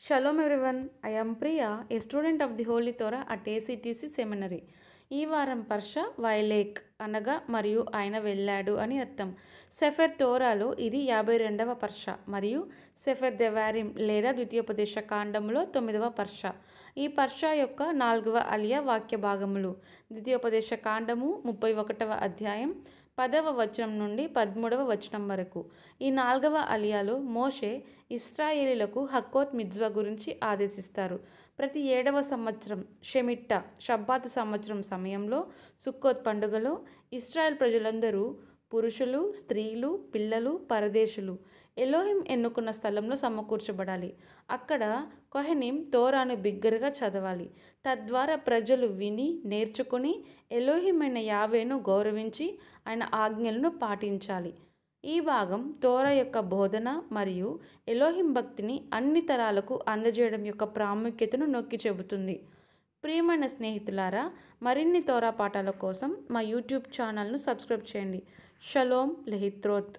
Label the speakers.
Speaker 1: Shalom everyone, I am Priya, a student of the Holy Torah at ACTC Seminary. ఈ వారం పర్ష వైలేక్ అనగా మరియు ఆయన వెళ్ళాడు అని అర్థం. సెఫర్ తోరాలో ఇది 52వ పర్ష మరియు సెఫర్ దెవారిం లేదా ద్వితీయోపదేశ కాండంలో 9వ పర్ష. ఈ పర్ష యొక్క 4వ అలియా వాక్య భాగములు. ద్వితీయోపదేశ కాండము 31వ అధ్యాయం 10వ వచనం నుండి 13వ వచనం వరకు. ఈ 4వ అలియాలో మోషే ఇశ్రాయేలీలకు హక్కోత్ మిజ్వా గురించి ఆదేశిస్తారు. ప్రతి 7వ సంవత్సరం షెమిట్టా షబ్బాతు సంవత్సరం సమయంలో సుక్కోత్ పండుగలో ఇశ్రాయేల్ ప్రజలందరూ పురుషులు, స్త్రీలు, పిల్లలు, పరదేశులు ఎలోహిం ఎన్నుకున్న స్థలంలో సమకూర్చబడాలి. అక్కడ కొహెనీం తోరాను బిగ్గరగా చదవాలి. తద్వారా ప్రజలు విని నేర్చుకుని ఎలోహిమైన యావేను గౌరవించి ఆయన ఆజ్ఞలను పాటించాలి. ఈ భాగం తోరా యొక్క బోధన మరియు ఎలోహిం భక్తిని అన్ని తరాలకు అందజేయడం యొక్క ప్రాముఖ్యతను నొక్కి చెబుతుంది. ప్రియమైన స్నేహితులారా, మరిన్ని తోరా పాఠాల కోసం మా యూట్యూబ్ ఛానల్ను సబ్స్క్రైబ్ చేయండి. షలోమ్ లెహిత్రోత్.